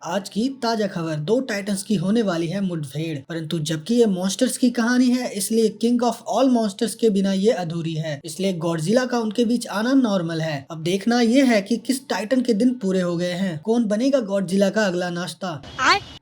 आज की ताजा खबर दो टाइटंस की होने वाली है मुठभेड़, परंतु जबकि ये मॉन्स्टर्स की कहानी है इसलिए किंग ऑफ ऑल मॉन्स्टर्स के बिना ये अधूरी है। इसलिए गॉडजिला का उनके बीच आना नॉर्मल है। अब देखना ये है कि किस टाइटन के दिन पूरे हो गए हैं, कौन बनेगा गॉडजिला का अगला नाश्ता।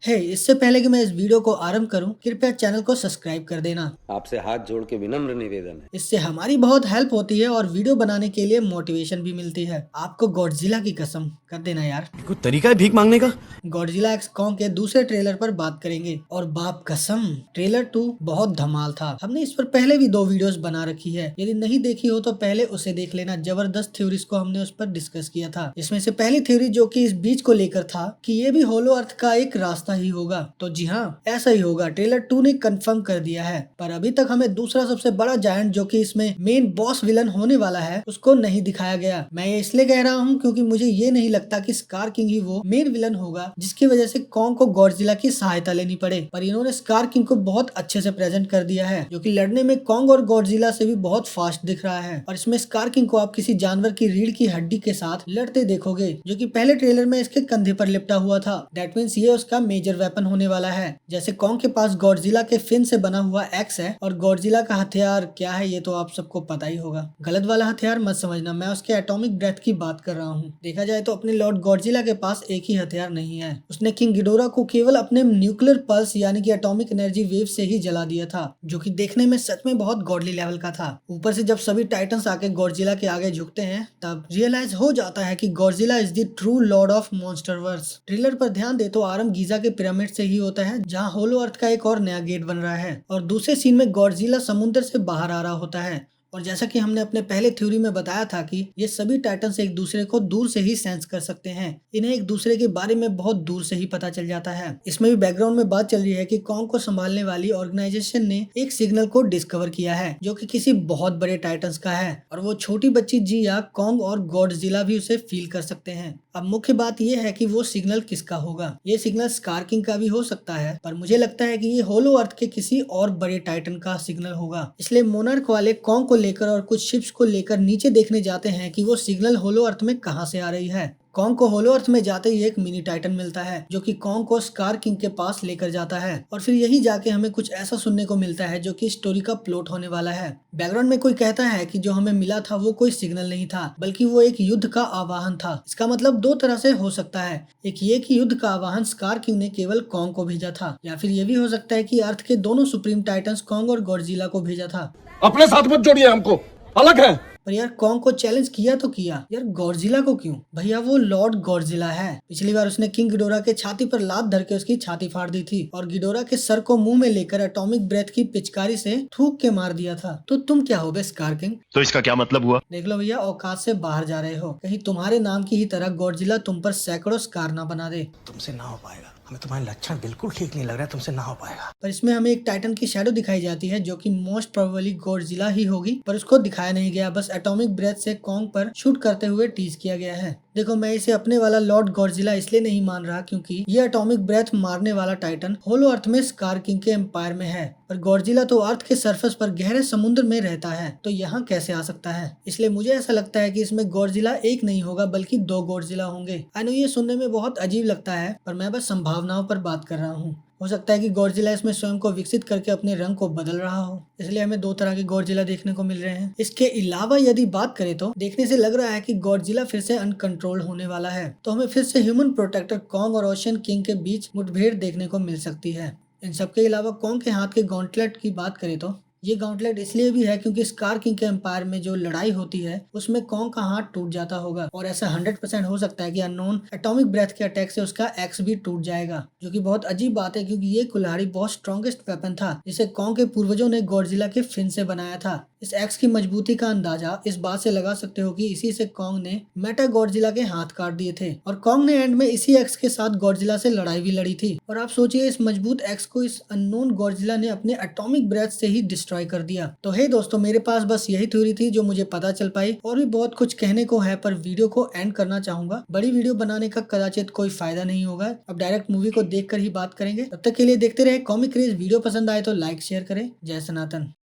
इससे पहले कि मैं इस वीडियो को आरंभ करूं, कृपया चैनल को सब्सक्राइब कर देना। आपसे हाथ जोड़ के विनम्र निवेदन है। इससे हमारी बहुत हेल्प होती है और वीडियो बनाने के लिए मोटिवेशन भी मिलती है। आपको गॉडजिला की कसम कर देना यार। कोई तरीका है भीख मांगने का? गॉडजिला एक्स कॉन्ग के दूसरे ट्रेलर पर बात करेंगे और बाप कसम ट्रेलर 2 बहुत धमाल था। हमने इस पर पहले भी 2 वीडियोस बना रखी है, यदि नहीं देखी हो तो पहले उसे देख लेना। जबरदस्त थ्योरीज को हमने उस पर डिस्कस किया था। इसमें से पहली थ्योरी जो कि इस बीच को लेकर था कि ये भी होलो अर्थ का एक रास्ता ही होगा, तो जी हाँ ऐसा ही होगा। ट्रेलर 2 ने कंफर्म कर दिया है, पर अभी तक हमें दूसरा सबसे बड़ा जायंट जो कि इसमें मेन बॉस विलन होने वाला है उसको नहीं दिखाया गया। मैं ये इसलिए कह रहा हूँ क्योंकि मुझे ये नहीं लगता कि स्कार किंग ही वो मेन विलन होगा जिसकी वजह से कॉन्ग को गॉडजिला की सहायता लेनी पड़े। पर इन्होंने स्कार किंग को बहुत अच्छे से प्रेजेंट कर दिया है, जो कि लड़ने में कॉन्ग और गॉडजिला से भी बहुत फास्ट दिख रहा है। और इसमें स्कार किंग को आप किसी जानवर की रीढ़ की हड्डी के साथ लड़ते देखोगे, जो कि पहले ट्रेलर में इसके कंधे पर लिपटा हुआ था। दैट मीन्स ये उसका मेजर वेपन होने वाला है। जैसे कॉन्ग के पास गॉडजिला के फिन से बना हुआ एक्स है और गॉडजिला का हथियार क्या है ये तो आप सबको पता ही होगा। गलत वाला हथियार मत समझना, मैं उसके एटॉमिक ब्रेथ की बात कर रहा हूँ। देखा जाए तो अपने लॉर्ड गॉडजिला के पास एक ही हथियार नहीं है। उसने किंग गिडोरा को केवल अपने न्यूक्लियर पल्स यानी कि एटॉमिक एनर्जी वेव से ही जला दिया था, जो कि देखने में सच में बहुत गॉडली लेवल का था। ऊपर से जब सभी टाइटन्स आके गॉडजिला के आगे झुकते हैं तब रियलाइज हो जाता है कि Godzilla is the true Lord of MonsterVerse. Trailer पर ध्यान दे तो आरंभ गीजा के पिरामिड से ही होता है, जहाँ होलो अर्थ का एक और नया गेट बन रहा है, और दूसरे सीन में गॉडजिला समुद्र से बाहर आ रहा होता है। और जैसा कि हमने अपने पहले थ्योरी में बताया था कि ये सभी टाइटन्स एक दूसरे को दूर से ही सेंस कर सकते हैं। इन्हें एक दूसरे के बारे में बहुत दूर से ही पता चल जाता है। इसमें भी बैकग्राउंड में बात चल रही है कि कॉन्ग को संभालने वाली ऑर्गेनाइजेशन ने एक सिग्नल को डिस्कवर किया है जो कि किसी बहुत बड़े टाइटन्स का है, और वो छोटी बच्ची जिया, कॉन्ग और गॉडजिला भी उसे फील कर सकते हैं। अब मुख्य बात यह है कि वो सिग्नल किसका होगा। ये सिग्नल स्कार किंग का भी हो सकता है, पर मुझे लगता है कि ये होलो अर्थ के किसी और बड़े टाइटन का सिग्नल होगा। इसलिए मोनार्क वाले कॉन्ग को लेकर और कुछ शिप्स को लेकर नीचे देखने जाते हैं कि वो सिग्नल होलो अर्थ में कहां से आ रही है। कॉन्ग को होलो अर्थ में जाते ही एक मिनी टाइटन मिलता है जो कि कॉन्ग को स्कार किंग के पास लेकर जाता है, और फिर यही जाके हमें कुछ ऐसा सुनने को मिलता है जो कि स्टोरी का प्लॉट होने वाला है। बैकग्राउंड में कोई कहता है कि जो हमें मिला था वो कोई सिग्नल नहीं था, बल्कि वो एक युद्ध का आवाहन था। इसका मतलब 2 तरह से हो सकता है। एक ये कि युद्ध का आवाहन स्कार किंग ने केवल कॉन्ग को भेजा था, या फिर ये भी हो सकता है कि अर्थ के दोनों सुप्रीम टाइटन्स कॉन्ग और गॉडजिला को भेजा था। अपने साथ मत जोड़िए, हमको अलग है। पर यार कॉन्ग को चैलेंज किया तो किया, यार गॉडजिला को क्यों? भैया वो लॉर्ड गॉडजिला है। पिछली बार उसने किंग गिडोरा के छाती पर लात धर के उसकी छाती फाड़ दी थी और गिडोरा के सर को मुंह में लेकर एटॉमिक ब्रेथ की पिचकारी से थूक के मार दिया था। तो तुम क्या हो बे स्कार किंग? तो इसका क्या मतलब हुआ? देख लो भैया, औकात से बाहर जा रहे हो। कहीं तुम्हारे नाम की ही तरह गॉडजिला तुम पर सैकड़ों स्कार ना बना दे। तुमसे ना हो पाएगा, हमें तुम्हारे लक्षण बिल्कुल ठीक नहीं लग रहा है, तुमसे ना हो पाएगा। पर इसमें हमें एक टाइटन की शैडो दिखाई जाती है जो कि मोस्ट प्रोबेबली गॉडजिला ही होगी, पर उसको दिखाया नहीं गया। बस एटॉमिक ब्रेथ से कॉन्ग पर शूट करते हुए टीज किया गया है। देखो, मैं इसे अपने वाला लॉर्ड गॉडजिला इसलिए नहीं मान रहा क्योंकि ये एटॉमिक ब्रेथ मारने वाला टाइटन होलो अर्थ में स्कार किंग के एम्पायर में है, पर गॉडजिला तो अर्थ के सरफेस पर गहरे समुद्र में रहता है, तो यहाँ कैसे आ सकता है? इसलिए मुझे ऐसा लगता है कि इसमें गॉडजिला एक नहीं होगा बल्कि 2 गॉडजिला होंगे। आई नो ये सुनने में बहुत अजीब लगता है, पर मैं बस संभावनाओं पर बात कर रहा हूँ। हो सकता है कि गॉडजिला इसमें स्वयं को विकसित करके अपने रंग को बदल रहा हो, इसलिए हमें 2 तरह के गॉडजिला देखने को मिल रहे हैं। इसके अलावा यदि बात करें तो देखने से लग रहा है कि गॉडजिला फिर से अनकंट्रोल होने वाला है, तो हमें फिर से ह्यूमन प्रोटेक्टर कॉन्ग और ओशियन किंग के बीच मुठभेड़ देखने को मिल सकती है। इन सबके अलावा कॉन्ग के हाथ के गॉन्टलेट की बात करें तो ये गॉन्टलेट इसलिए भी है क्योंकि स्कार किंग के एम्पायर में जो लड़ाई होती है उसमें कॉन्ग का हाथ टूट जाता होगा, और ऐसा 100% हो सकता है कि अननोन एटॉमिक ब्रेथ के अटैक से उसका एक्स भी टूट जाएगा, जो कि बहुत अजीब बात है क्योंकि ये कुल्हाड़ी बहुत स्ट्रॉन्गेस्ट वेपन था जिसे कॉन्ग के पूर्वजों ने गॉडजिला के फिन से बनाया था। इस एक्स की मजबूती का अंदाजा इस बात से लगा सकते हो कि इसी से कॉन्ग ने मेटा गॉडजिला के हाथ काट दिए थे, और कॉन्ग ने एंड में इसी एक्स के साथ गॉडजिला से लड़ाई भी लड़ी थी। और आप सोचिए, इस मजबूत एक्स को इस अननोन गॉडजिला ने अपने एटॉमिक ब्रेथ से ही डिस्ट्रॉय कर दिया। तो हे दोस्तों, मेरे पास बस यही थ्योरी थी जो मुझे पता चल पाई, और भी बहुत कुछ कहने को है पर वीडियो को एंड करना चाहूंगा। बड़ी वीडियो बनाने का कदाचित कोई फायदा नहीं होगा, अब डायरेक्ट मूवी को देखकर ही बात करेंगे। तब तक के लिए देखते रहे कॉमिक क्रेज। वीडियो पसंद आए तो लाइक शेयर करें। जय सनातन।